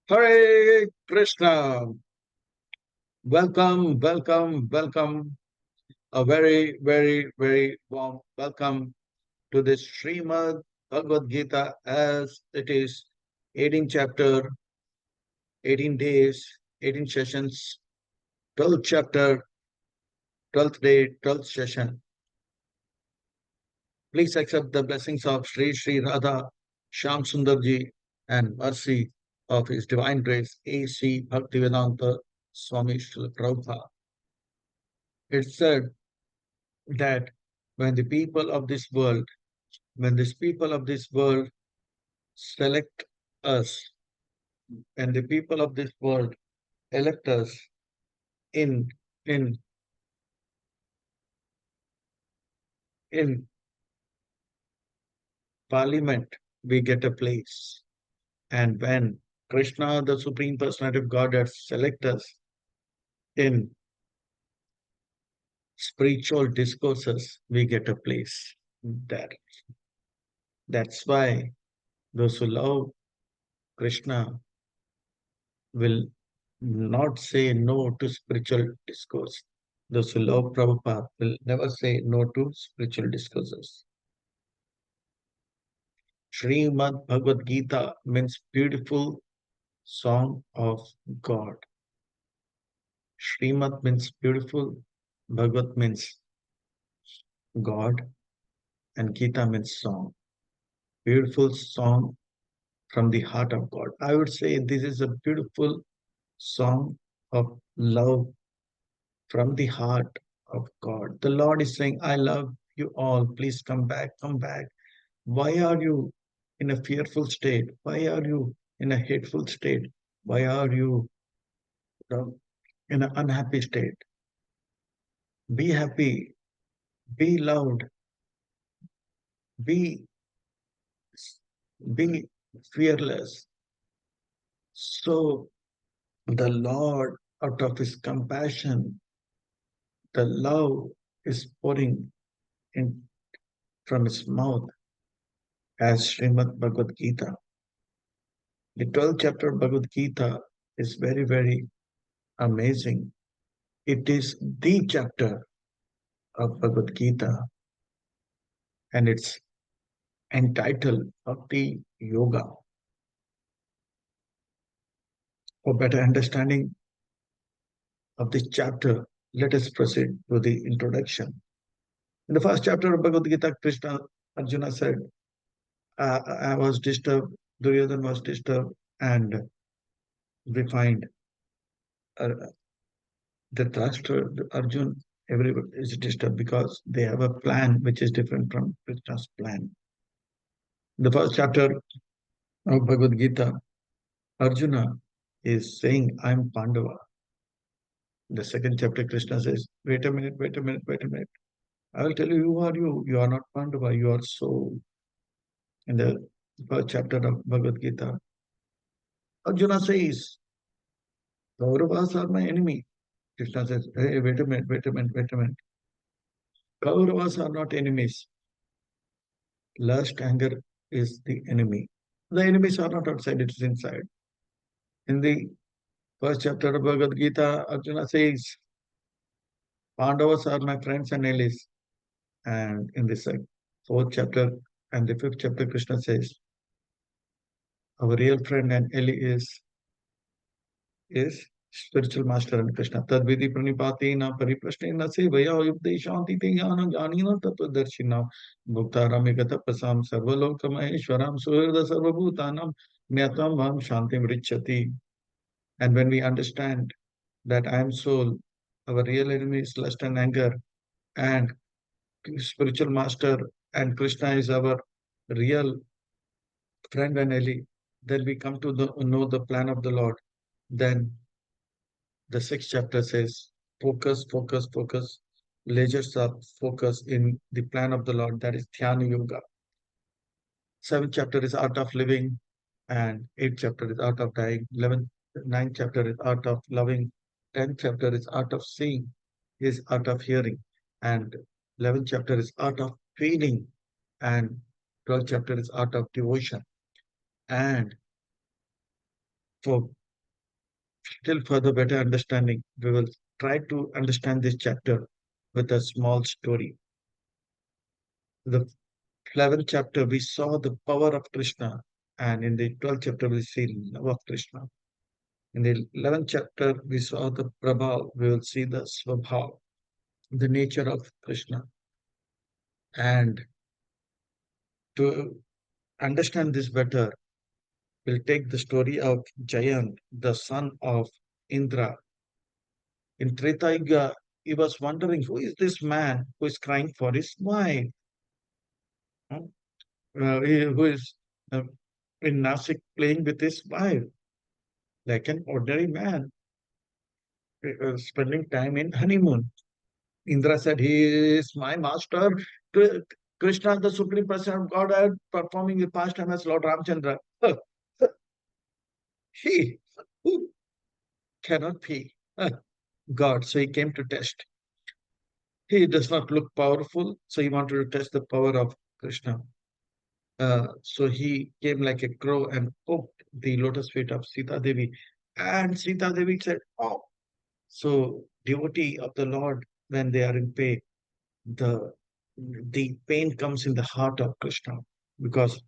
Hare Krishna. Welcome, welcome, welcome. A very, very, very warm welcome to this Srimad Bhagavad Gita as it is 18 chapter, 18 days, 18 sessions, 12th chapter, 12th day, 12th session. Please accept the blessings of Sri Sri Radha Shyam Sundarji and mercy of His Divine Grace A.C. Bhaktivedanta Swami Srila Prabhupada. It's said that when the people of this world, when these people of this world select us, and the people of this world elect us in in in parliament, we get a place. And when Krishna, the Supreme Personality of Godhead, select us in spiritual discourses, we get a place there. That's why those who love Krishna will not say no to spiritual discourse. Those who love Prabhupada will never say no to spiritual discourses. Srimad Bhagavad Gita means beautiful song of God. Srimad means beautiful, Bhagavad means God, and Gita means song. Beautiful song from the heart of God. I would say this is a beautiful song of love from the heart of God. The Lord is saying, I love you all. Please come back, come back. Why are you in a fearful state? Why are you in a hateful state? Why are you in an unhappy state? Be happy, be loud, be, be fearless. So the Lord, out of his compassion, the love is pouring in from his mouth as Srimad Bhagavad Gita. The 12th chapter of Bhagavad Gita is very, very amazing. It is the chapter of Bhagavad Gita and it's entitled Bhakti Yoga. For better understanding of this chapter, let us proceed to the introduction. In the first chapter of Bhagavad Gita, Krishna Arjuna said, I was disturbed, Duryodhana was disturbed, and we find uh, the Arjun, everybody is disturbed because they have a plan which is different from Krishna's plan. The first chapter of Bhagavad Gita, Arjuna is saying, I'm Pandava. The second chapter, Krishna says, wait a minute, wait a minute, wait a minute. I will tell you, who are you? You are not Pandava, you are soul. In the first chapter of Bhagavad Gita, Arjuna says, Kauravas are my enemy. Krishna says, hey, wait a minute, wait a minute, wait a minute. Kauravas are not enemies. Lust, anger is the enemy. The enemies are not outside, it is inside. In the first chapter of Bhagavad Gita, Arjuna says, Pandavas are my friends and allies. And in the fourth chapter and the fifth chapter, Krishna says, our real friend and ally is spiritual master and Krishna. Tadvidi pranipatena pariprashnena sevaya yukte shanti te jnana janina tattvadarshina bhuktaramigata prasam sarvalokamaheshwaram suhrida sarvabhutanam nyatam vam shantim richati. And when we understand that I am soul, our real enemy is lust and anger, and spiritual master and Krishna is our real friend and ally, then we come to know the plan of the Lord. Then the sixth chapter says, focus, focus, focus, lasers up, focus in the plan of the Lord, that is Dhyana Yoga. Seventh chapter is art of living, and eighth chapter is art of dying. Ninth chapter is art of loving. 10th chapter is art of seeing, is art of hearing, and 11th chapter is art of feeling, and 12th chapter is art of devotion. And for still further better understanding, we will try to understand this chapter with a small story. The 11th chapter, we saw the power of Krishna, and in the 12th chapter, we see love of Krishna. In the 11th chapter, we saw the Prabhav, we will see the Swabhav, the nature of Krishna. And to understand this better, we'll take the story of Jayant, the son of Indra. In Treta Yuga, he was wondering, who is this man who is crying for his wife? Huh? Who is uh, in Nasik playing with his wife, like an ordinary man, spending time in honeymoon. Indra said, he is my master. Krishna, the supreme person of Godhead, performing the pastime as Lord Ramchandra. He who cannot be God. So he came to test. He does not look powerful, so he wanted to test the power of Krishna. So he came like a crow and poked the lotus feet of Sita Devi. And Sita Devi said, oh. So devotee of the Lord, when they are in pain, the the pain comes in the heart of Krishna because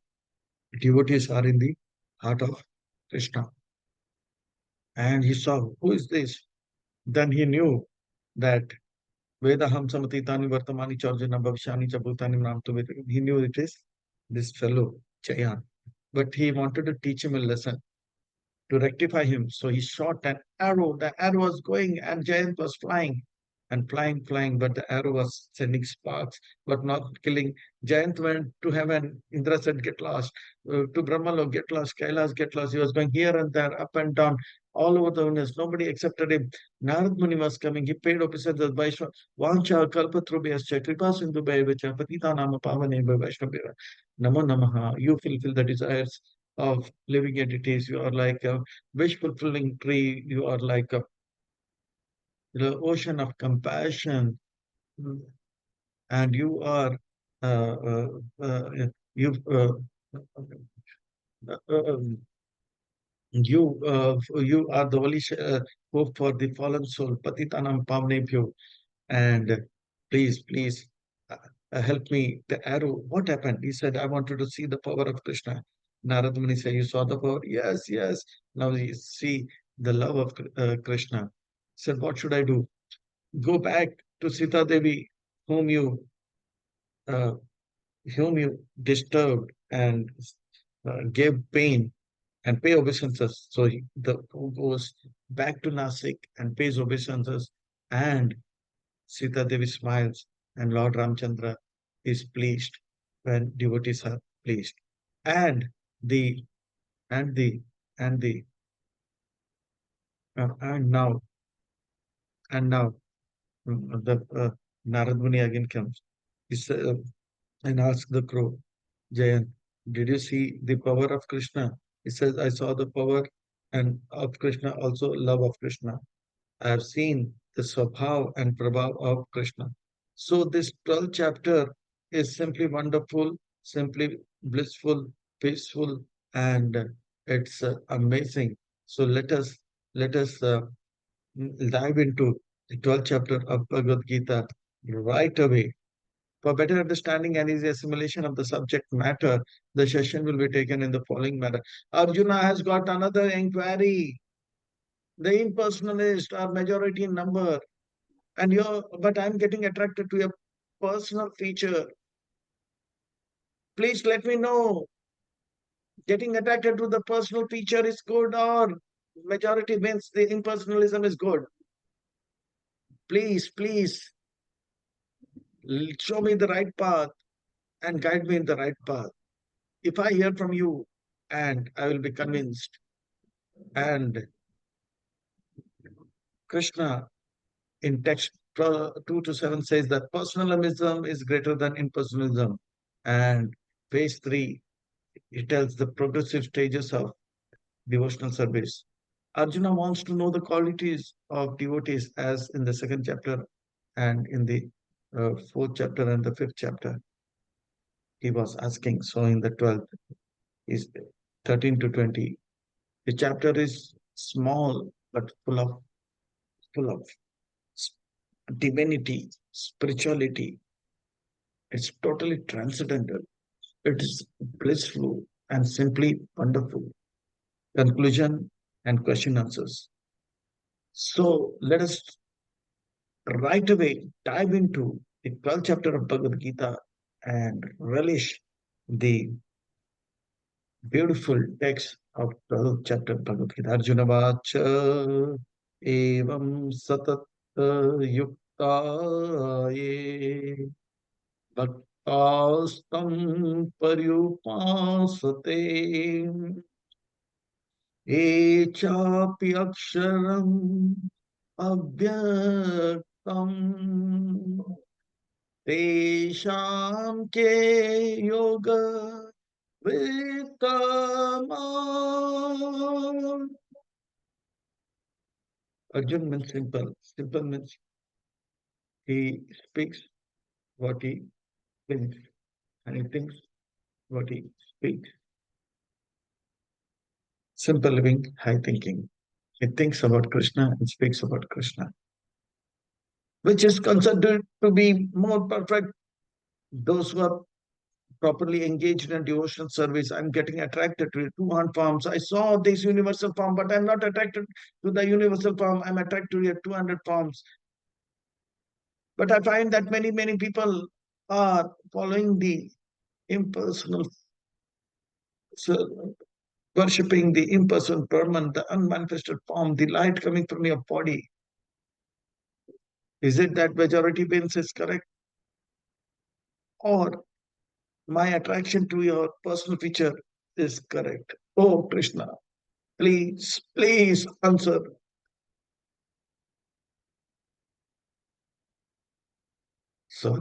devotees are in the heart of Krishna. And he saw, who is this? Then he knew that Vedaham Samatitani Vartamani Charjana Bhavishani Chabhutani Namtu Veda. He knew it is this fellow, Chayan. But he wanted to teach him a lesson to rectify him. So he shot an arrow. The arrow was going and Jayant was flying and flying, flying, but the arrow was sending sparks, but not killing. Jayant went to heaven. Indra said, get lost. To Brahmalok, get lost. Kailas, get lost. He was going here and there, up and down, all over the universe. Nobody accepted him. Narad Muni was coming. He paid obeisance. Vaishwa, Vancha, Kalpatrubhyascha, Kripa Sindhu Bhaivacha, Patita Nama Pavane Vaishnavira. Namo Namaha. You fulfill the desires of living entities. You are like a wish fulfilling tree. You are like a the ocean of compassion, and you are uh, uh, uh, you uh, um, you are the only hope for the fallen soul. Patitanam pavnebhyo, and please uh, help me. The arrow. What happened? He said, I wanted to see the power of Krishna. Narad Muni said, you saw the power? Yes, yes. Now you see the love of Krishna. He said, what should I do? Go back to Sita Devi, whom you uh, whom you disturbed and gave pain, and pay obeisances. So the who goes back to Nasik and pays obeisances, and Sita Devi smiles, and Lord Ramchandra is pleased when devotees are pleased, and the and the and the and now and now the Narad Muni again comes. He said, and asks the crow, Jayan, did you see the power of Krishna? He says, I saw the power and of Krishna, also love of Krishna. I have seen the Swabhav and Prabhav of Krishna. So this 12th chapter is simply wonderful, simply blissful, peaceful, and it's amazing. So let us dive into the 12th chapter of Bhagavad Gita right away. For better understanding and easy assimilation of the subject matter, the session will be taken in the following manner. Arjuna has got another inquiry. The impersonalists are majority in number, and but I'm getting attracted to your personal feature. Please let me know. Getting attracted to the personal feature is good, or majority means the impersonalism is good. Please show me the right path and guide me in the right path. If I hear from you, and I will be convinced. And Krishna in text 2 to 7 says that personalism is greater than impersonalism. And page 3, it tells the progressive stages of devotional service. Arjuna wants to know the qualities of devotees as in the second chapter and in the fourth chapter and the fifth chapter. He was asking. So in the 12th is 13 to 20. The chapter is small, but full of divinity, spirituality. It's totally transcendental. It is blissful and simply wonderful. Conclusion and question answers. So let us right away dive into the 12th chapter of Bhagavad Gita and relish the beautiful text of 12th chapter of Bhagavad Gita. Arjuna Vacha Evam Satat Yukta Ye Bhaktastam Paryupasate Echapi Aksharam Avyaktam Tesham Ke Yoga Vittama. Arjun means simple. Simple means he speaks what he thinks, and he thinks what he speaks. Simple living, high thinking. He thinks about Krishna and speaks about Krishna, which is considered to be more perfect. Those who are properly engaged in devotional service, I'm getting attracted to two hand forms. I saw this universal form, but I'm not attracted to the universal form. I'm attracted to your 200 forms. But I find that many people are following the impersonal, so worshipping the impersonal Brahman, the unmanifested form, the light coming from your body. Is it that majority means is correct? Or my attraction to your personal feature is correct? Oh, Krishna, please answer. So,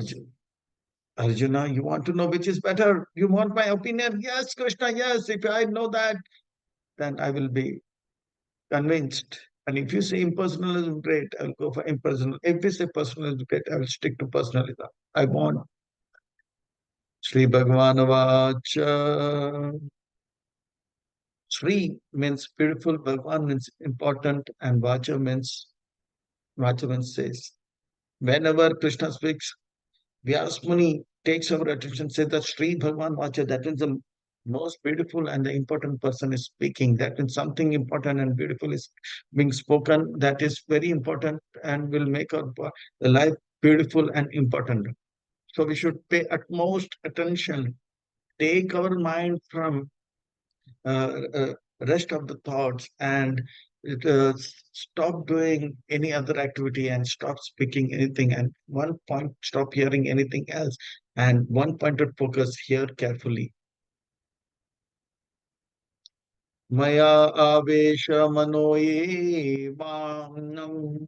Arjuna, you want to know which is better? You want my opinion? Yes, Krishna, yes. If I know that, then I will be convinced. And if you say impersonalism, great, I'll go for impersonal. If you say personalism, great, I will stick to personalism. I want Sri Bhagavan Vacha. Sri means beautiful, Bhagavan means important, and Vacha means says. Whenever Krishna speaks, Vyasmuni takes our attention, says that Sri Bhagavan Vacha, that means the most beautiful and the important person is speaking. That means something important and beautiful is being spoken. That is very important and will make our the life beautiful and important. So we should pay utmost attention, take our mind from uh, uh, rest of the thoughts and uh, stop doing any other activity and stop speaking anything and one point stop hearing anything else and one pointed focus here carefully. Maya avesha manoye manam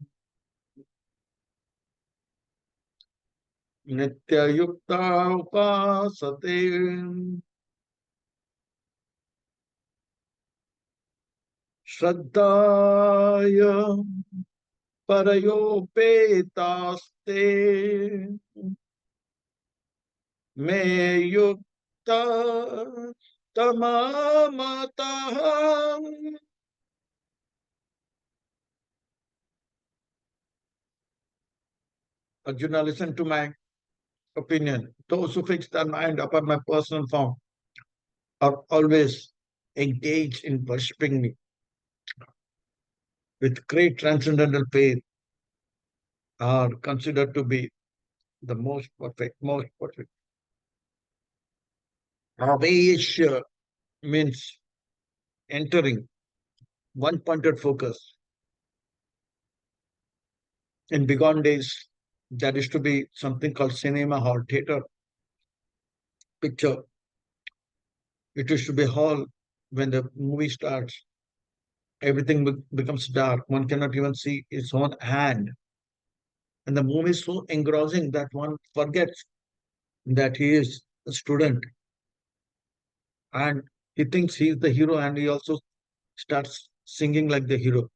nitya yukta upasate shraddhaya parayopetaste me yukta tamamataha. Arjuna, listen to my opinion. Those who fix their mind upon my personal form are always engaged in worshipping me with great transcendental faith, are considered to be the most perfect, most perfect. Avesha means entering, one pointed focus. In bygone days, there used to be something called cinema hall, theater, picture. It used to be hall when the movie starts. Everything becomes dark. One cannot even see his own hand. And the movie is so engrossing that one forgets that he is a student and he thinks he is the hero and he also starts singing like the hero.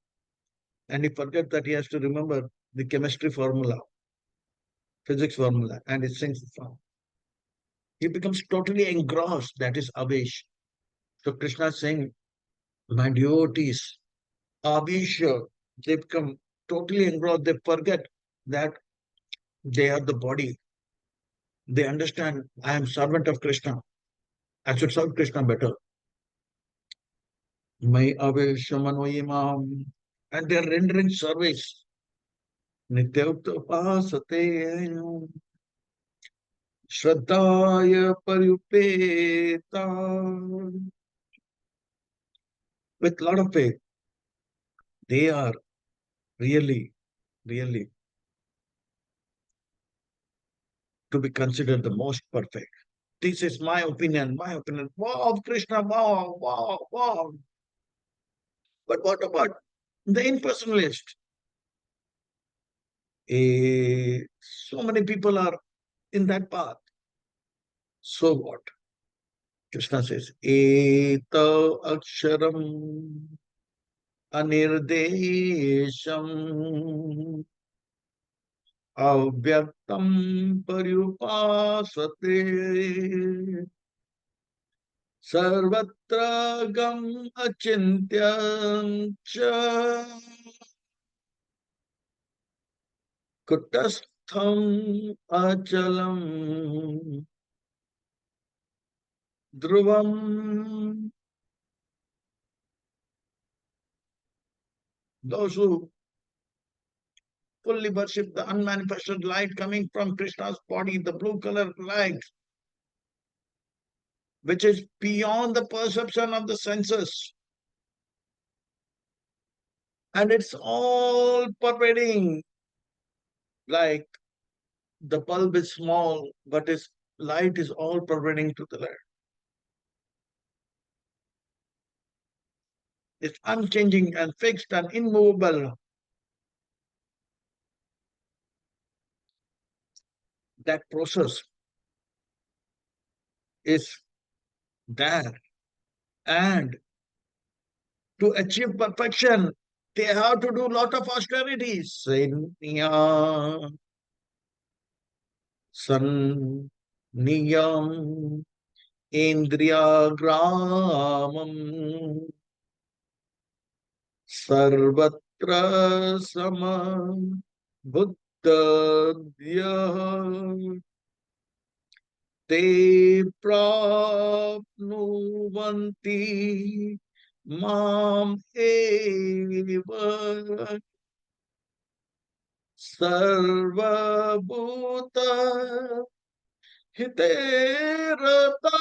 And he forgets that he has to remember the chemistry formula, physics formula, and he sings the song. He becomes totally engrossed. That is Avesh. So Krishna is saying, my devotees, Avesh, They become totally engrossed. They forget that they are the body. They understand, I am servant of Krishna. I should serve Krishna better. May aveshamanoyimam. And they are rendering service. Nityauktapasate Shraddhaya Parupeta. With a lot of faith, they are really, really to be considered the most perfect. This is my opinion, my opinion. Wow, Krishna, wow, wow, wow. But what about the impersonalist? So many people are in that path. So what? Krishna says, Eta aksharam anirdesham avyaktam paryupasate sarvatra gam achintyan cha kutastham achalam dhruvam. Those who fully worship the unmanifested light coming from Krishna's body, the blue color light, which is beyond the perception of the senses. And it's all pervading, like the bulb is small, but its light is all pervading to the light. It's unchanging and fixed and immovable. That process is there. And to achieve perfection, they have to do a lot of austerities. Sanya, san, niyam, indriya gramam, sarvatra sama, buddhadya, te prapnuvanti mam eva sarvabhuta hiterata.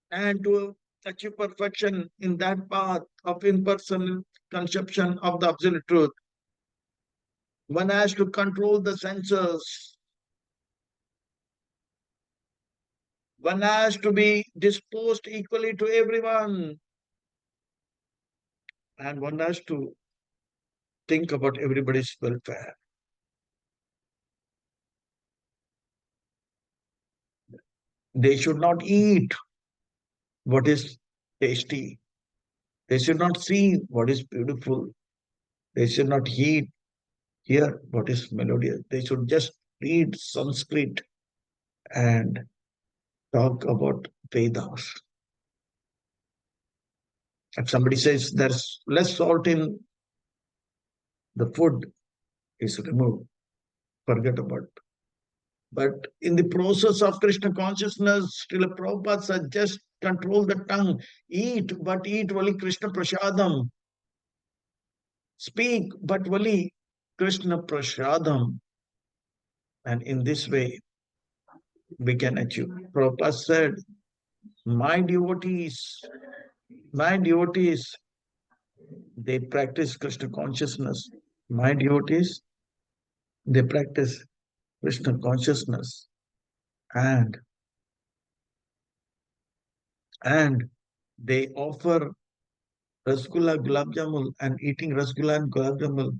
And to achieve perfection in that path of impersonal conception of the absolute truth, one has to control the senses. One has to be disposed equally to everyone. And one has to think about everybody's welfare. They should not eat what is tasty. They should not see what is beautiful. They should not hear what is melodious. They should just read Sanskrit and talk about Vedas. If somebody says there's less salt in the food, is removed. Forget about it. But in the process of Krishna consciousness, Srila Prabhupada said, just control the tongue. Eat, but eat only Krishna Prasadam. Speak, but only Krishna Prasadam. And in this way, we can achieve. Prabhupada said, my devotees, my devotees, they practice Krishna consciousness. My devotees, they practice Krishna consciousness. And and they offer Rasgulla Gulab Jamun, and eating Rasgulla and Gulab Jamun,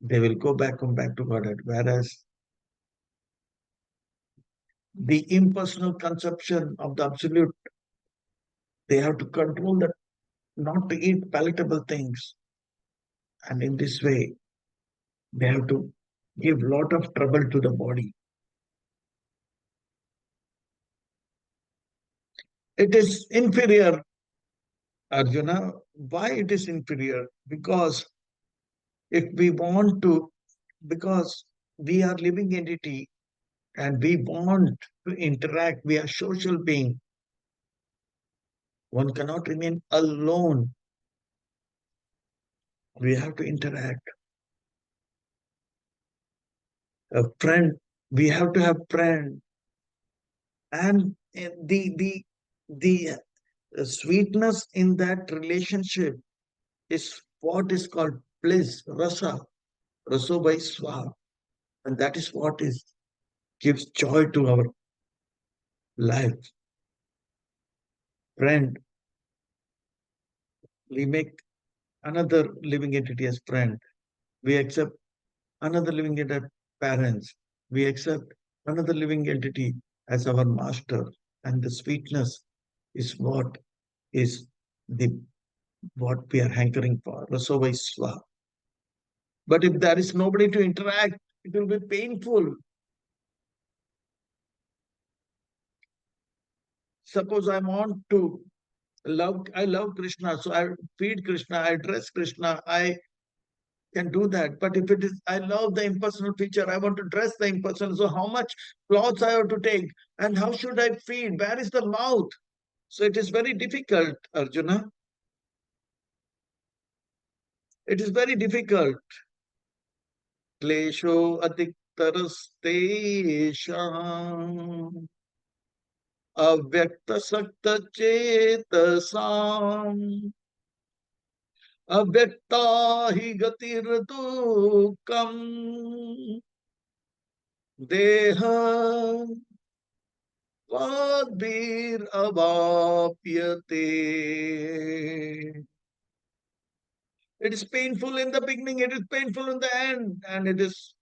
they will come back to Godhead. Whereas the impersonal conception of the absolute, they have to control that, not to eat palatable things. And in this way, they have to give lot of trouble to the body. It is inferior Arjuna, why it is inferior? Because if we want to, because we are living entity and we want to interact, we are social being. One cannot remain alone. We have to interact. A friend, we have to have friend. And the sweetness in that relationship is what is called bliss, rasa, raso by swa. And that is what is gives joy to our life. Friend, we make another living entity as friend. We accept another living entity as parents. We accept another living entity as our master. And the sweetness is what is the what we are hankering for. Raso by swa. But if there is nobody to interact, it will be painful. Suppose I want to I love Krishna, so I feed Krishna, I dress Krishna, I can do that. But if it is, I love the impersonal feature, I want to dress the impersonal. So how much clothes I have to take, and how should I feed? Where is the mouth? So it is very difficult, Arjuna. It is very difficult. Klesho adiktarastesham avyakta sakta chetasam अव्यक्ता हि गतिर्दुःखम् देह वाद्भिरवाप्यते. It is painful in the beginning, it is painful in the end, and it is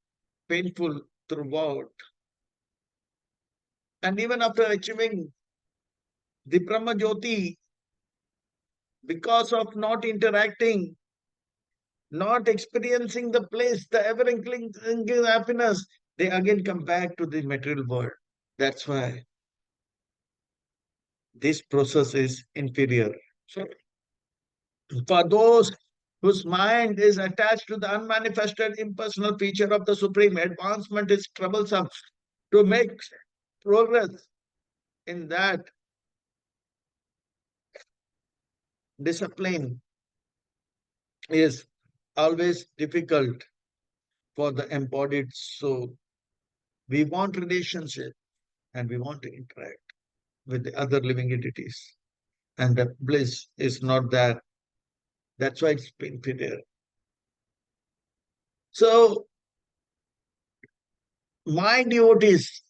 painful throughout. And even after achieving the Brahma Jyoti, because of not interacting, not experiencing the place, the ever-increasing happiness, they again come back to the material world. That's why this process is inferior. So, for those whose mind is attached to the unmanifested impersonal feature of the Supreme, advancement is troublesome. To make progress in that discipline is always difficult for the embodied soul. We want relationship and we want to interact with the other living entities. And the bliss is not there. That's why it's inferior. So, my devotees,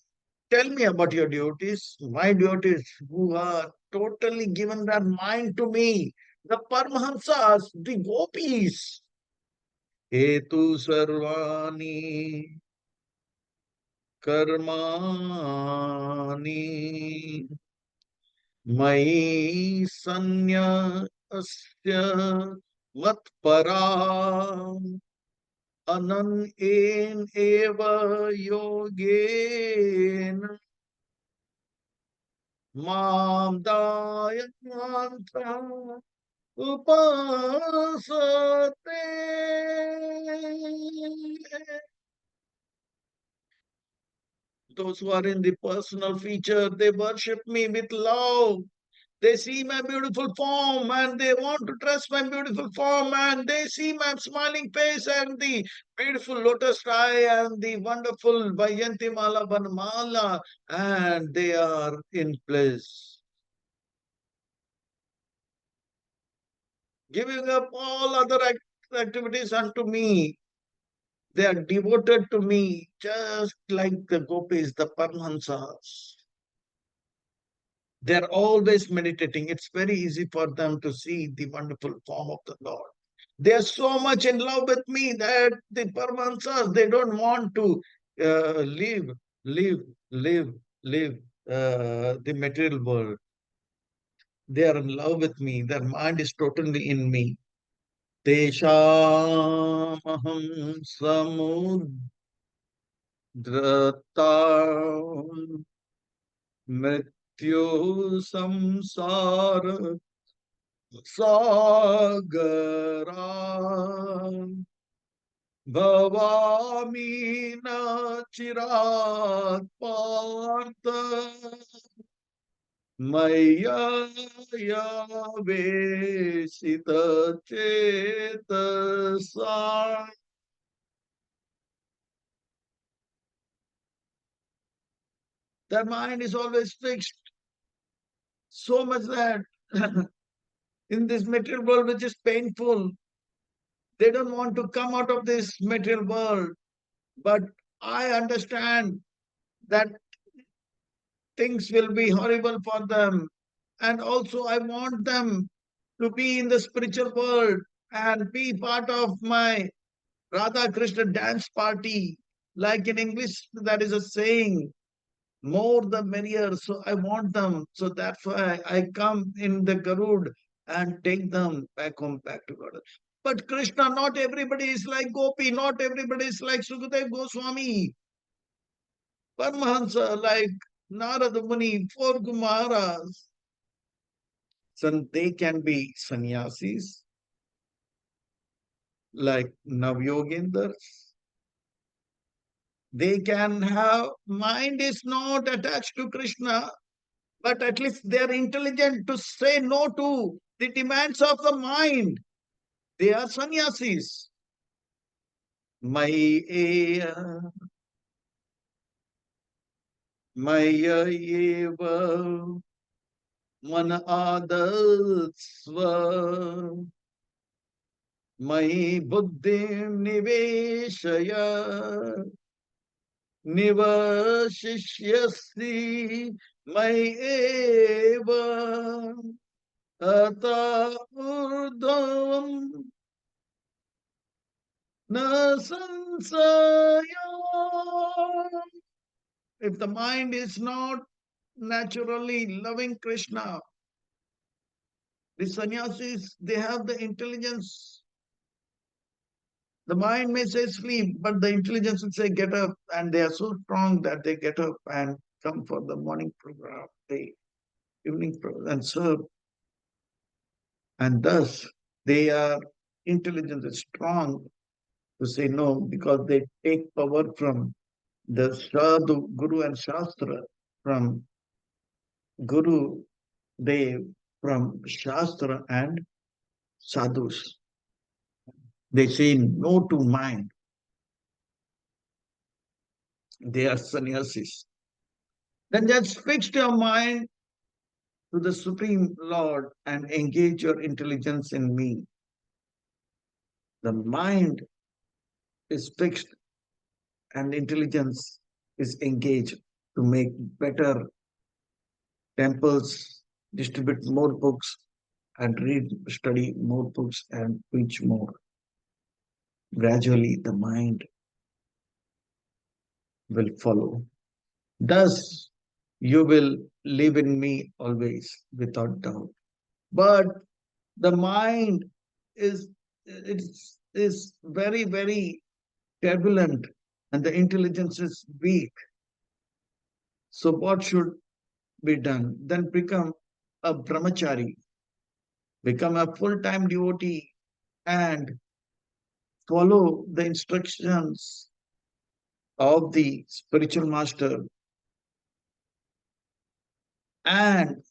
tell me about your devotees. My devotees who are totally given their mind to me. The Paramahamsas, the gopis. Hetu sarvani karmani mai sanyasya matpara anan eva yogen mam dayantra upasate. Those who are in the personal feature, they worship me with love. They see my beautiful form and they want to trust my beautiful form, and they see my smiling face and the beautiful lotus eye and the wonderful Vayanti Mala Banmala, and they are in bliss. Giving up all other activities unto me. They are devoted to me, just like the gopis, the Paramahamsas. They are always meditating. It's very easy for them to see the wonderful form of the Lord. They are so much in love with me that the Paramahamsas, they don't want to live, live, live, live the material world. They are in love with me. Their mind is totally in me. Teshamaham samudrata mrityu samsara Sagara Bhavami na chirat partha Maya Vesita Chetasa. Their mind is always fixed, so much that in this material world, which is painful, they don't want to come out of this material world. But I understand that things will be horrible for them. And also, I want them to be in the spiritual world and be part of my Radha Krishna dance party. Like in English, that is a saying, more the merrier. So I want them. So that's why I come in the Garud and take them back home, back to God. But Krishna, not everybody is like Gopi, not everybody is like Sukadev Goswami, Paramahansa, like Narada Muni, four Kumaras. So they can be sannyasis, like Navyogendras. They can have, mind is not attached to Krishna, but at least they are intelligent to say no to the demands of the mind. They are sannyasis. Maya, Maya eva man adatsva Mai buddhim niveshaya nivashishyasi Mai eva ata urdhavam na sansaya. If the mind is not naturally loving Krishna, the sannyasis, they have the intelligence. The mind may say sleep, but the intelligence will say get up, and they are so strong that they get up and come for the morning program, the evening program, and serve. And thus, they are intelligence is strong to say no because they take power from the sadhu, guru, and shastra, from guru, they from shastra and sadhus. They say no to mind. They are sannyasis. Then just fix your mind to the Supreme Lord and engage your intelligence in me. The mind is fixed and intelligence is engaged to make better temples, distribute more books, and read, study more books, and preach more. Gradually, the mind will follow. Thus, you will live in me always without doubt. But the mind is is very, very turbulent and the intelligence is weak. So what should be done? Then become a brahmachari, become a full-time devotee and follow the instructions of the spiritual master and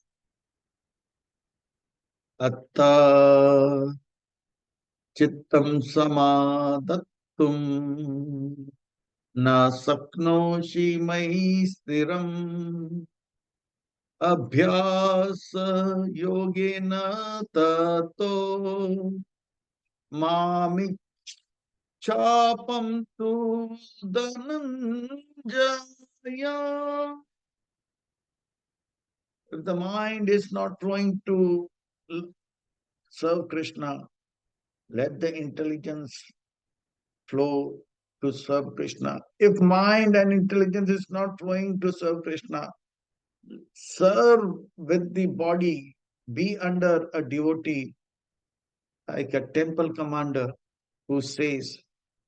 atta chittam samadattum na saknoshi mai stiram अभ्यास योगेन ततो मामिच्छापं तु Dhananjay. If the mind is not trying to serve Krishna, let the intelligence flow to serve Krishna. If mind and intelligence is not flowing to serve Krishna, serve with the body, be under a devotee, like a temple commander who says,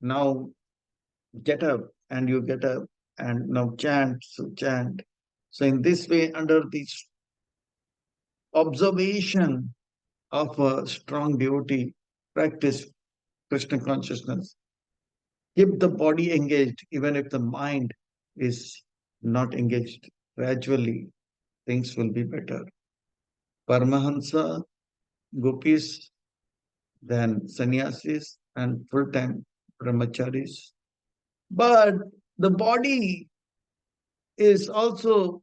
now get up, and you get up, and now chant, so chant. So in this way, under this observation, of a strong devotee practice Krishna consciousness. Keep the body engaged, even if the mind is not engaged. Gradually, things will be better. Paramahansa, gopis, then sannyasis, and full-time brahmacharis. But the body is also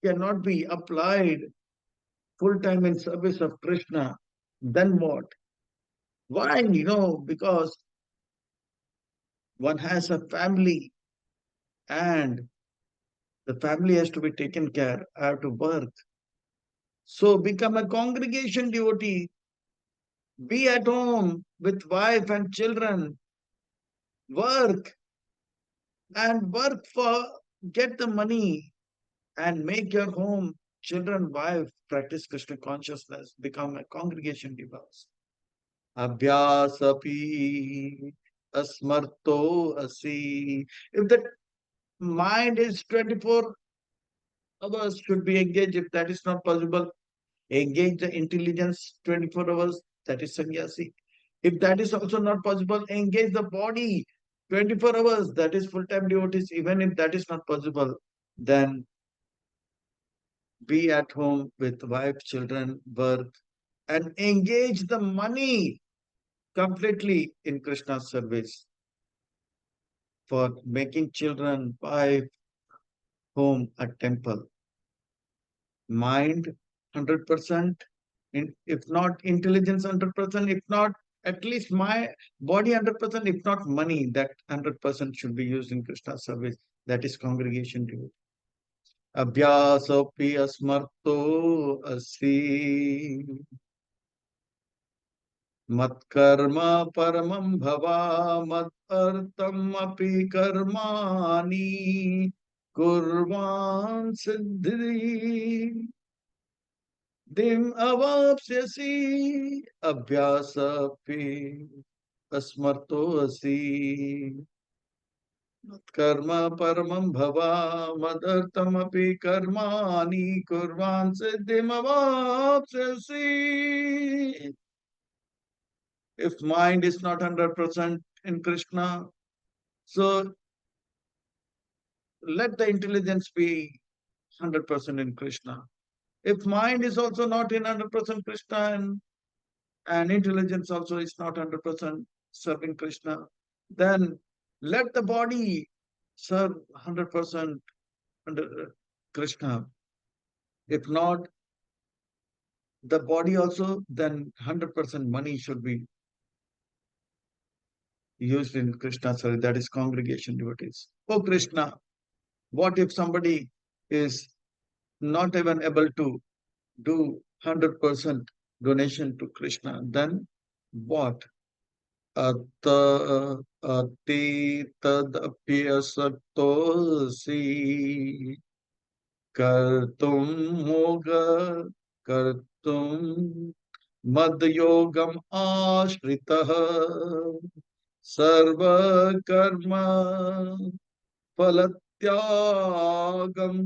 cannot be applied full-time in service of Krishna. Then what? Why? Because one has a family and the family has to be taken care. I have to work. So become a congregation devotee. Be at home with wife and children. Work and work for get the money and make your home, children, wife, practice Krishna consciousness, become a congregation devotee. Abhyasapi asmarto asi. If the mind is 24 hours should be engaged. If that is not possible, engage the intelligence 24 hours. That is sannyasi. If that is also not possible, engage the body 24 hours. That is full-time devotees. Even if that is not possible, then be at home with wife, children, work, and engage the money completely in Krishna's service for making children, wife, home, a temple. Mind 100%, if not intelligence 100%, if not at least my body 100%, if not money, that 100% should be used in Krishna's service. That is congregation duty. Abhyasopi asmarto asi. Matkarma paramam bhava madartam api karmani kurvan siddhi dim avapsyasi abhyasapi asmarto asi. Karma paramam bhava madartam api karmani kurvan siddhim avapsyasi. If mind is not 100% in Krishna, so let the intelligence be 100% in Krishna. If mind is also not in 100% Krishna and intelligence also is not 100% serving Krishna, then let the body serve 100% under Krishna. If not, the body also, then 100% money should be used in Krishna service. That is congregation devotees. Oh Krishna, what if somebody is not even able to do 100% donation to Krishna? Then what? Atta ati tadapyasatosi kartum moga kartum madhyogam ashritah sarva karma फलत्यागम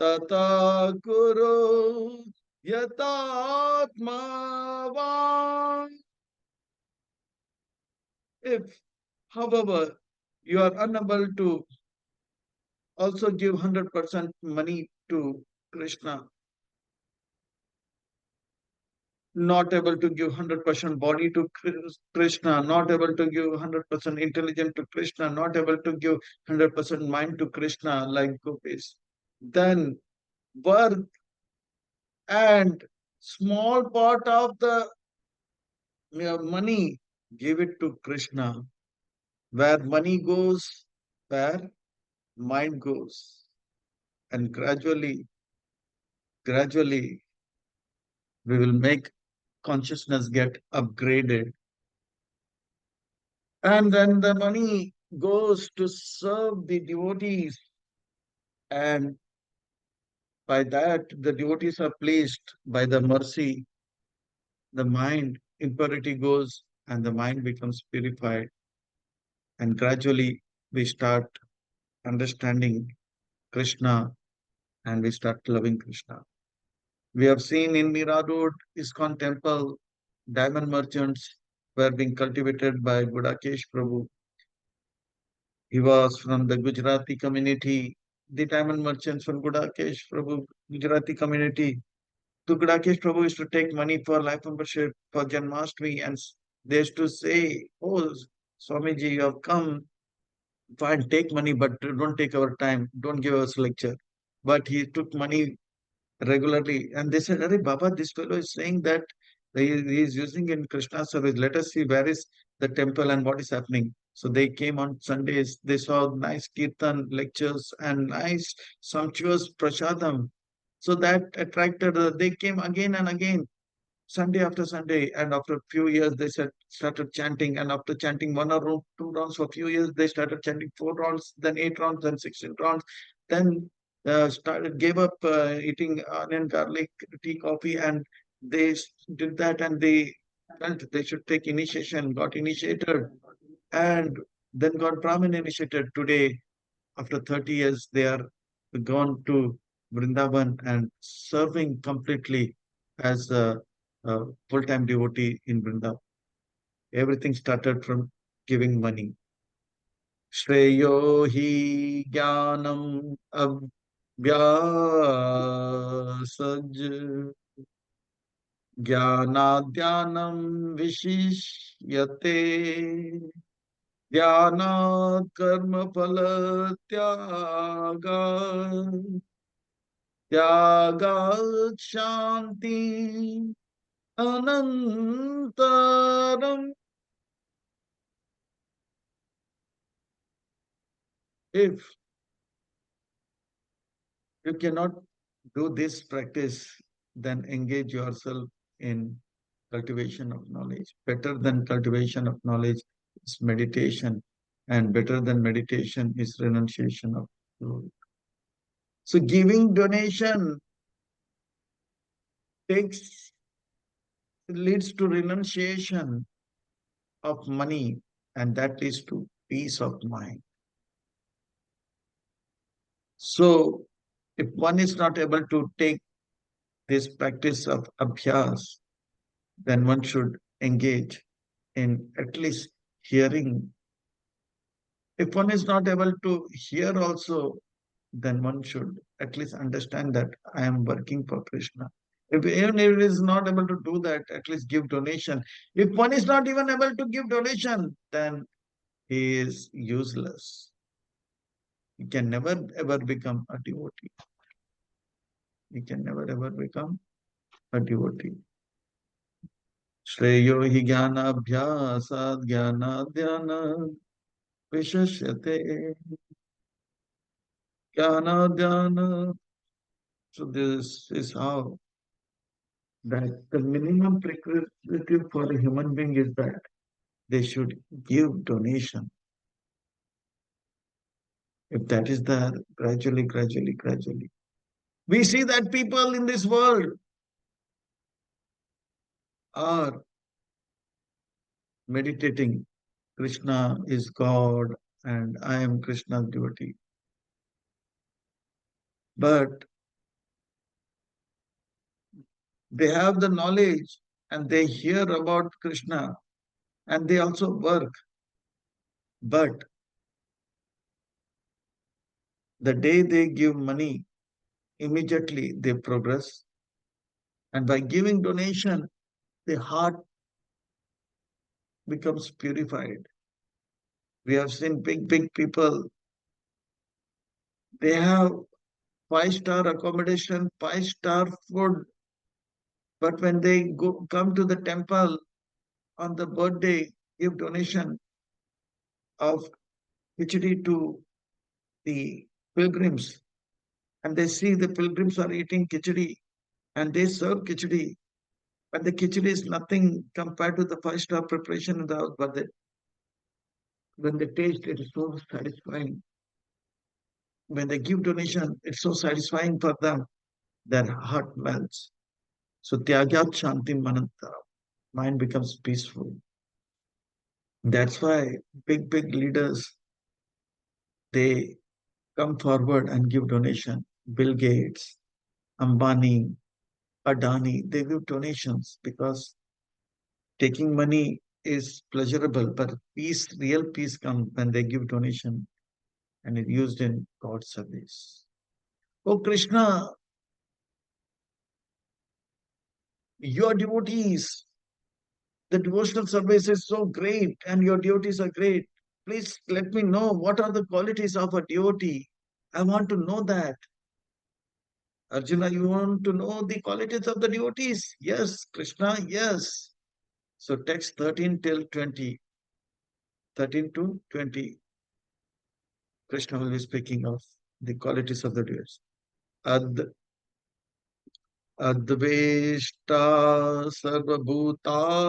तथा कुरु यतात्मावान. If, however, you are unable to also give 100% money to Krishna, not able to give 100% body to Krishna, not able to give 100% intelligence to Krishna, not able to give 100% mind to Krishna like gopis, then work and small part of the money, give it to Krishna. Where money goes, where mind goes. And gradually, we will make consciousness get upgraded. And then the money goes to serve the devotees. And by that, the devotees are pleased by the mercy. The mind impurity goes and the mind becomes purified. And gradually, we start understanding Krishna and we start loving Krishna. We have seen in Mira Road, ISKCON temple, diamond merchants were being cultivated by Gudakesh Prabhu. He was from the Gujarati community, the diamond merchants from Gudakesh Prabhu, Gujarati community. So Gudakesh Prabhu used to take money for life membership for Janmashtami, and they used to say, "Oh, Swamiji, you have come. Fine, take money, but don't take our time. Don't give us lecture." But he took money regularly. And they said, "Arey Baba, this fellow is saying that he is using in Krishna service. Let us see where is the temple and what is happening." So they came on Sundays. They saw nice kirtan lectures and nice sumptuous prasadam. So that attracted, they came again and again. Sunday after Sunday, and after a few years, they started chanting. And after chanting one or two rounds for a few years, they started chanting 4 rounds, then 8 rounds, then 16 rounds. Then started gave up eating onion, garlic, tea, coffee, and they did that, and they felt they should take initiation, got initiated, and then got Brahmin initiated. Today, after 30 years, they are gone to Vrindavan and serving completely as a full-time devotee in Vrindavan. Everything started from giving money. Shreyo hi jnanam abhyasaj jnanadhyanam vishishyate ध्यानात् कर्मफल त्यागा त्यागात् शांति अनंतरम. If you cannot do this practice, then engage yourself in cultivation of knowledge. Better than cultivation of knowledge is meditation, and better than meditation is renunciation of glory. So giving donation takes leads to renunciation of money, and that leads to peace of mind. So if one is not able to take this practice of abhyas, then one should engage in at least hearing. If one is not able to hear also, then one should at least understand that I am working for Krishna. If even if he is not able to do that, at least give donation. If one is not even able to give donation, then he is useless. He can never ever become a devotee. He can never ever become a devotee. Shreyo hi jnana abhyasad jnana dhyana vishashyate jnana dhyana. So this is how that the minimum prerequisite for a human being is that they should give donation. If that is there, gradually, we see that people in this world are meditating. Krishna is God and I am Krishna's devotee. But they have the knowledge and they hear about Krishna and they also work. But the day they give money, immediately they progress. And by giving donation, the heart becomes purified. We have seen big people, they have five-star accommodation, five-star food, but when they come to the temple on the birthday, give donation of khichdi to the pilgrims, and they see the pilgrims are eating khichdi, and they serve khichdi, but the khichdi is nothing compared to the five-star preparation in the house, but when they taste, it is so satisfying. When they give donation, it's so satisfying for them, their heart melts. So Tyagyat Shanti Mananta, mind becomes peaceful. That's why big leaders, they come forward and give donation. Bill Gates, Ambani, Adani, they give donations because taking money is pleasurable, but peace, real peace comes when they give donation and it used in God's service. Oh Krishna, your devotees, the devotional service is so great and your devotees are great. Please let me know what are the qualities of a devotee. I want to know that. Arjuna, you want to know the qualities of the devotees? Yes, Krishna, yes. So text 13 till 20, 13 to 20, Krishna will be speaking of the qualities of the devotees. Ad, Adveshta sarvabhutana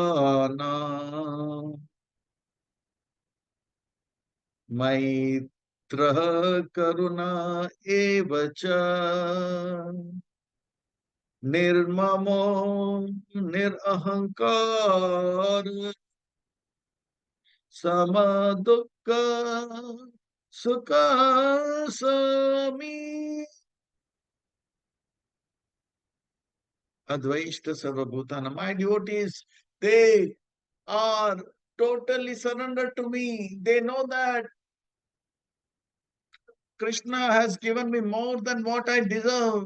मैत्रः करुणा एव च निर्ममो निरहंकार समदुःख सुख समी Advaita Sarvabhutana. My devotees, they are totally surrendered to me. They know that Krishna has given me more than what I deserve.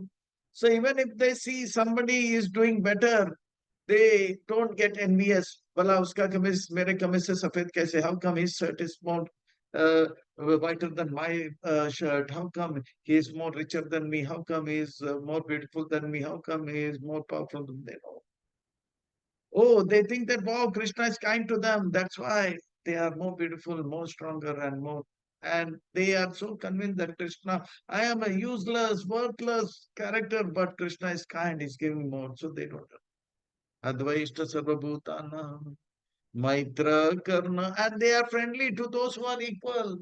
So even if they see somebody is doing better, they don't get envious. Bala uska kameez mere kameez se safed kaise? How come his shirt is more whiter than my shirt? How come he is more richer than me? How come he is more beautiful than me? How come he is more powerful than me? Oh, they think that, wow, Krishna is kind to them. That's why they are more beautiful, more stronger, and more. And they are so convinced that Krishna, I am a useless, worthless character, but Krishna is kind, he's giving more. So they don't. Advaita Sarvabhutana, Maitra Karna, and they are friendly to those who are equal.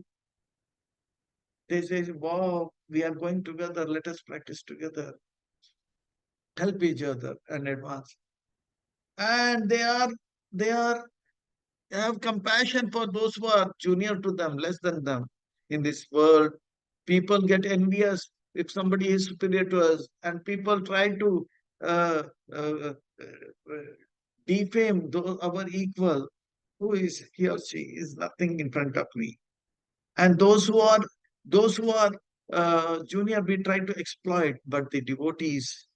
They say, wow, we are going together, let us practice together, help each other and advance. And they are have compassion for those who are junior to them, less than them. In this world, people get envious if somebody is superior to us, and people try to uh, uh, uh, defame our equal. Who is he or she is nothing in front of me. And those who are junior, we try to exploit, but the devotees,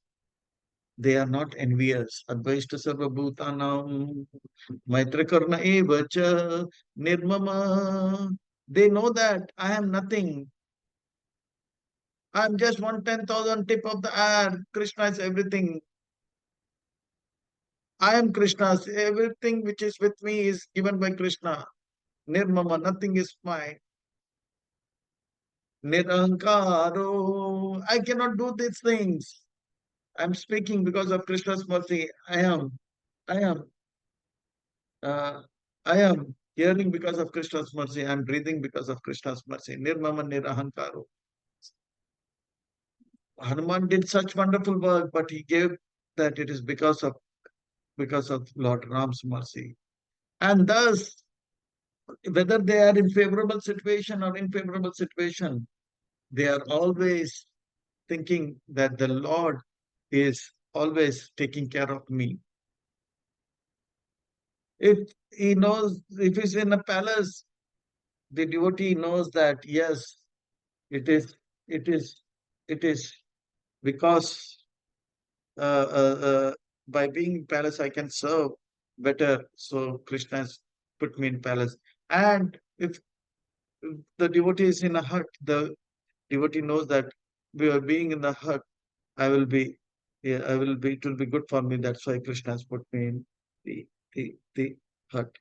they are not envious. Advaita sarvabhutanam maitrakarna evacha nirmama. They know that I am nothing. I am just 1/10,000 tip of the air. Krishna is everything. I am Krishna's. Everything which is with me is given by Krishna. Nirmama, nothing is mine. Nirankaro. I cannot do these things. I am speaking because of Krishna's mercy. I am. Uh, I am hearing because of Krishna's mercy. I am breathing because of Krishna's mercy. Nirmama nirahankaro. Hanuman did such wonderful work, but he gave that it is because of Lord Ram's mercy. And thus, whether they are in favorable situation or unfavorable situation, they are always thinking that the Lord is always taking care of me. If he knows, if he's in a palace, the devotee knows that yes, it is, it is, it is because by being in palace I can serve better. So Krishna has put me in palace. And if the devotee is in a hut, the devotee knows that we are being in the hut, I will be, yeah, I will be. It will be good for me. That's why Krishna has put me in the hut.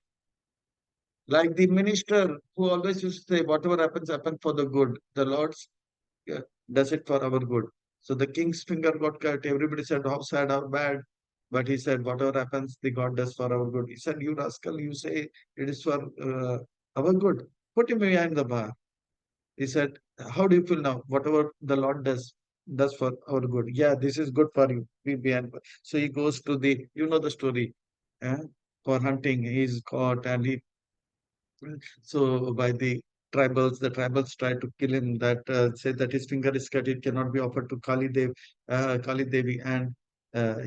Like the minister who always used to say, whatever happens, happen for the good. The Lord does it for our good. So the king's finger got cut. Everybody said, how sad, how bad. But he said, whatever happens, the God does for our good. He said, you rascal, you say it is for our good. Put him behind the bar. He said, how do you feel now? Whatever the Lord does for our good. Yeah, this is good for you. Be behind. So he goes to the story. eh, for hunting. He's caught and he so by the tribals try to kill him. That say that his finger is cut, it cannot be offered to Kali Devi, and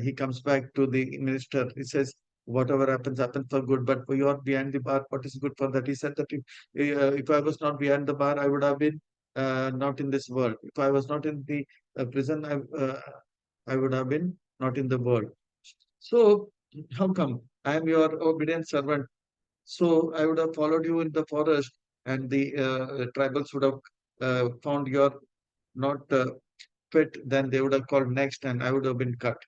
he comes back to the minister. He says, whatever happens, happens for good. But you are behind the bar. What is good for that? He said that if I was not behind the bar, I would have been not in this world. If I was not in the prison, I would have been not in the world. So how come? I am your obedient servant. So I would have followed you in the forest, and the tribals would have found you are not fit. Then they would have called next, and I would have been cut.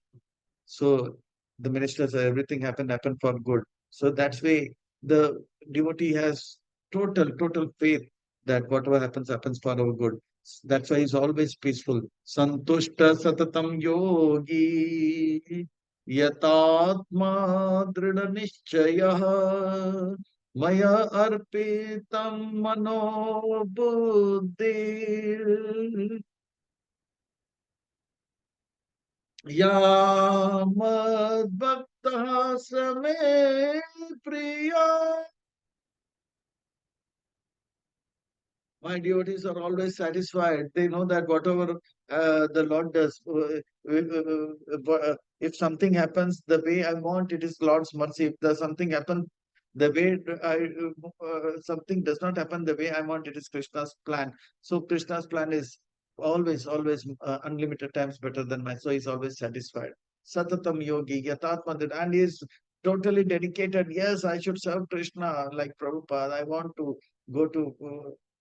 So the minister said everything happened for good. So that's why the devotee has total faith that whatever happens, happens for our good. That's why he's always peaceful. Santushta satatam yogi yatatma drida nischayah maya arpitam mano buddhi यामद्भक्तः स मे प्रिया. My devotees are always satisfied. They know that whatever the Lord does, if something happens the way I want, it is Lord's mercy. If there's something happens the way something does not happen the way I want, it is Krishna's plan. So Krishna's plan is always unlimited times better than mine. So he's always satisfied. Satatam yogi, yatatma, and he is totally dedicated. Yes, I should serve Krishna like Prabhupada. I want to go to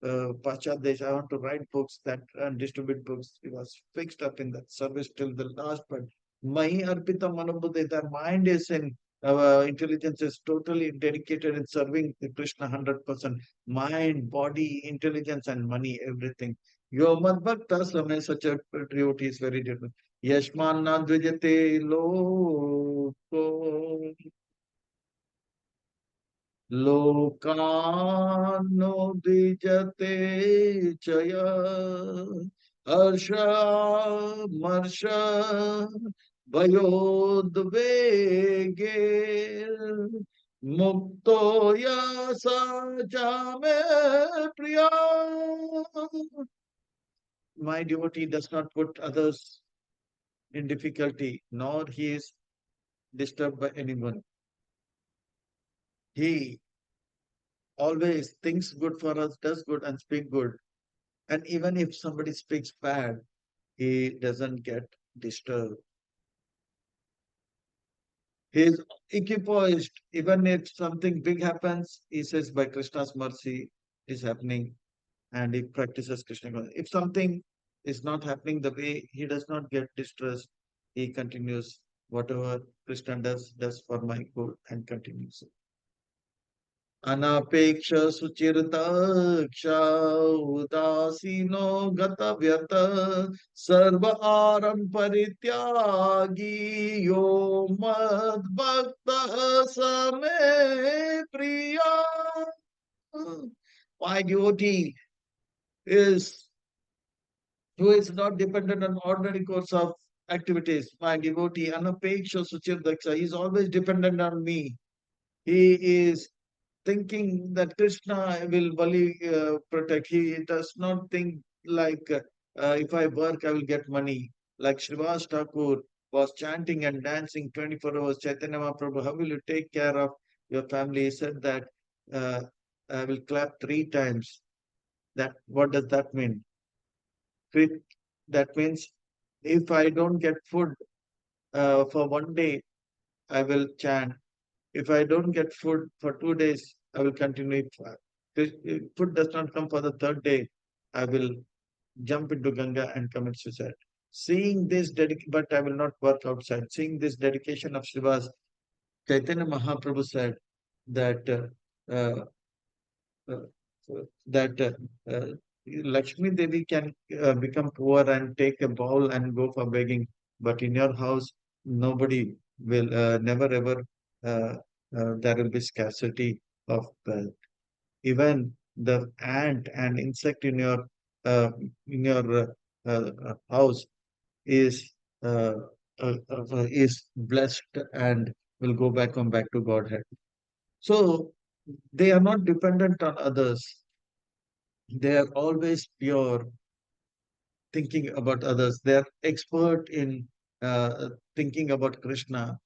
Pachat Desh. I want to write books that and distribute books. He was fixed up in that service till the last. But Mahi Arpita Manobuddhe, their mind is in intelligence is totally dedicated in serving the Krishna 100%. Mind, body, intelligence, and money, everything. Your Madhbhakta Samay, such a devotee is very different. Yashman Nadvijate Loko. लोकानो द्विजते चय हर्ष मर्ष भयोद्वेगे मुक्तो यसा जामे प्रिया. My devotee does not put others in difficulty, nor he is disturbed by anyone. He always thinks good for us, does good, and speak good. And even if somebody speaks bad, he doesn't get disturbed. He is equipoised. Even if something big happens, he says, by Krishna's mercy is happening, and he practices Krishna consciousness. If something is not happening the way, he does not get distressed. He continues whatever Krishna does for my good and continues. अनपेक्ष सुचिरदक्ष उदासीनो गतव्यत सर्व आरंभ परित्यागी यो मद्भक्त समे प्रिया. My devotee is who is not dependent on ordinary course of activities. My devotee anapeksha suchirdaksha, he is always dependent on me. He is thinking that Krishna will only protect. He does not think like if I work, I will get money. Like Srivas Thakur was chanting and dancing 24 hours. Chaitanya Mahaprabhu, how will you take care of your family? He said that uh, I will clap 3 times. That what does that mean? That means if I don't get food for one day, I will chant. If I don't get food for 2 days, I will continue. If food does not come for the third day, I will jump into Ganga and commit suicide. Seeing this dedication, but I will not work outside. Seeing this dedication of Shiva's, Chaitanya Mahaprabhu said that uh, uh, that Lakshmi Devi can become poor and take a bowl and go for begging, but in your house, nobody will, never ever, uh, there will be scarcity of wealth. Even the ant and insect in your house is is blessed and will go back to Godhead. So they are not dependent on others. They are always pure, thinking about others. They are expert in thinking about Krishna,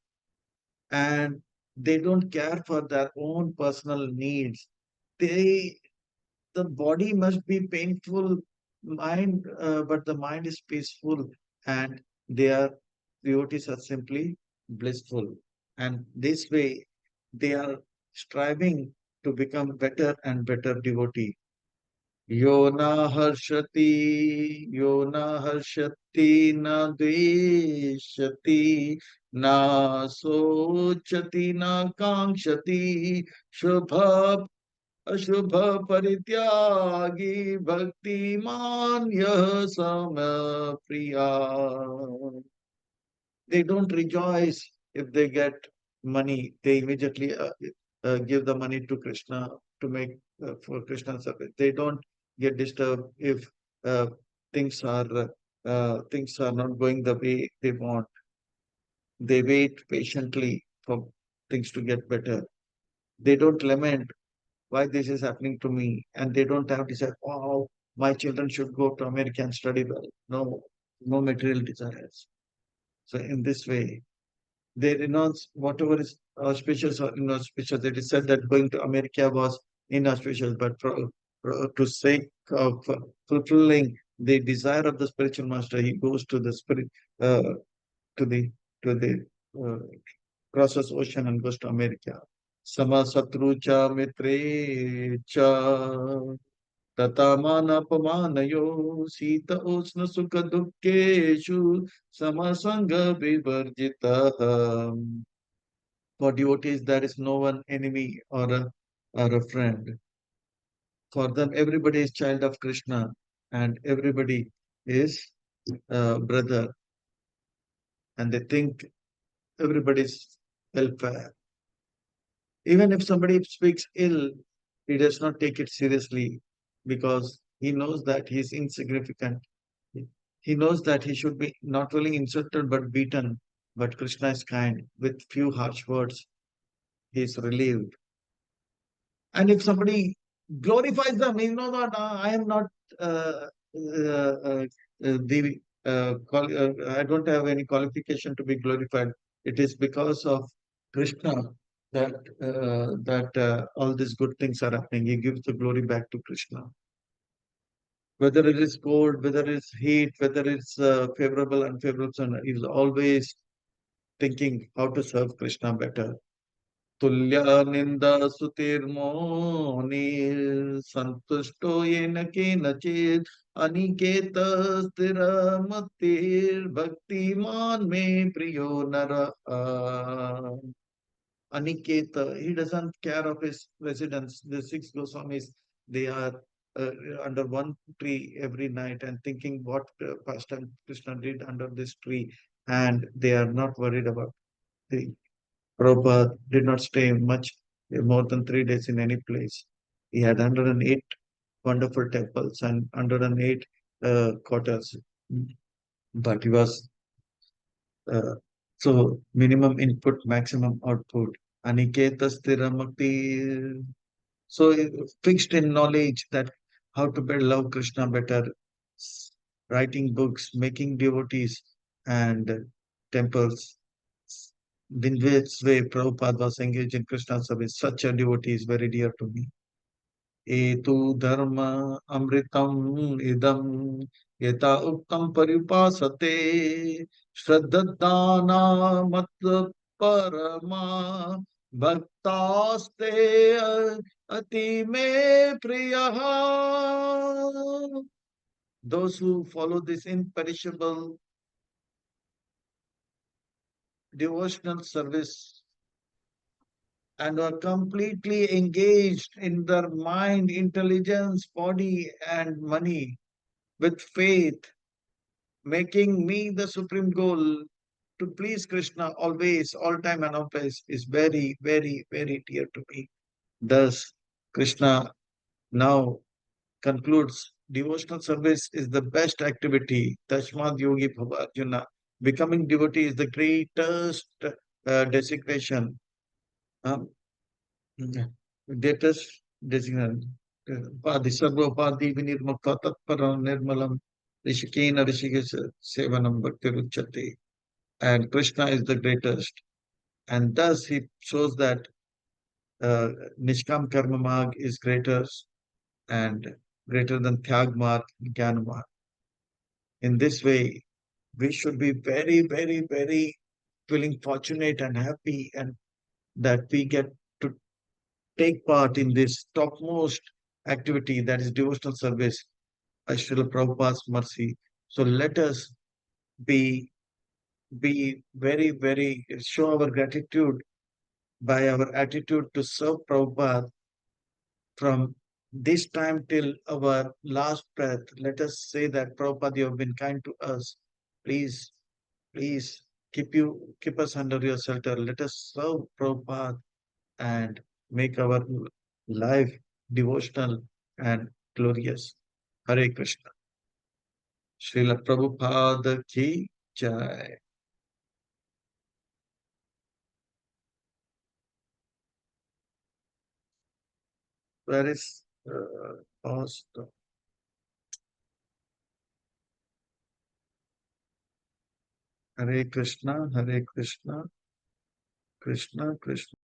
and they don't care for their own personal needs. They the body must be painful, but the mind is peaceful, and their devotees are simply blissful. And this way, they are striving to become better and better devotee. Yo na harshati, yo na harshati, na dveshati, na sochati, na kankshati, shubha अशुभ परित्यागी भक्तिमान यह सम प्रिया. They don't rejoice if they get money. They immediately give the money to Krishna to make for Krishna service. They don't get disturbed if uh, things are not going the way they want. They wait patiently for things to get better. They don't lament why this is happening to me. And they don't have to say, oh, my children should go to America and study well. No, no material desires. So in this way, they renounce whatever is auspicious or inauspicious. It is said that going to America was inauspicious, but to sake of fulfilling the desire of the spiritual master, he goes to the spirit, uh, to the to the uh, crosses ocean and goes to America. Sama satru cha mitre cha tata manapamanayo sita usna sukha dukkeshu samasanga vivarjita. For devotees, there is no one enemy or a friend. For them, everybody is child of Krishna and everybody is brother, and they think everybody's welfare. Even if somebody speaks ill, he does not take it seriously because he knows that he is insignificant. He knows that he should be not only insulted but beaten. But Krishna is kind. With few harsh words, he is relieved. And if somebody glorifies them, you know that I am not the I don't have any qualification to be glorified. It is because of Krishna that all these good things are happening. He gives the glory back to Krishna. Whether it is cold, whether it's heat, whether it's favorable, unfavorable, sun, he's always thinking how to serve Krishna better. तुल्यनिन्दसुतिर्मौनिर्सन्तुष्टो येन केनचित् अनिकेत स्थिरमतिर्भक्तिमान् मे प्रियो नरः. Aniketa, he doesn't care of his residence. The six Goswamis, they are under one tree every night and thinking what pastime Krishna did under this tree, and they are not worried about the Prabhupada did not stay much more than 3 days in any place. He had 108 wonderful temples and 108 quarters. But he was so minimum input, maximum output. Aniketa Sthiramukti. So fixed in knowledge that how to better love Krishna better, writing books, making devotees and temples. In which way Prabhupada was engaged in Krishna service. Such a devotee is very dear to me. Etu dharma amritam idam yata uktam paripasate shraddhadana mat parama bhaktaste ati me priyaha. Those who follow this imperishable devotional service and are completely engaged in their mind, intelligence, body, and money with faith, making me the supreme goal to please Krishna always, all time, and always is very, very, very dear to me. Thus, Krishna now concludes devotional service is the best activity. Tashmad Yogi Bhava Arjuna. Becoming devotee is the greatest designation. Um, greatest designation. Padi Sarvapadi Vinirmukta Tatparam Nirmalam Rishikena Rishikesha Sevanam Bhakti Ruchate. and Krishna is the greatest. And thus he shows that uh, Nishkam Karma Marg is greater and greater than Tyag Marg, Jnana Marg. In this way, we should be very, very, very feeling fortunate and happy and that we get to take part in this topmost activity that is devotional service, Srila Prabhupada's mercy. So let us be be very, very show our gratitude by our attitude to serve Prabhupada from this time till our last breath. Let us say that Prabhupada, you have been kind to us. Please, please keep us under your shelter. Let us serve Prabhupada and make our life devotional and glorious. Hare Krishna. Srila Prabhupada ki jai. Where is past? Hare Krishna, Krishna Krishna.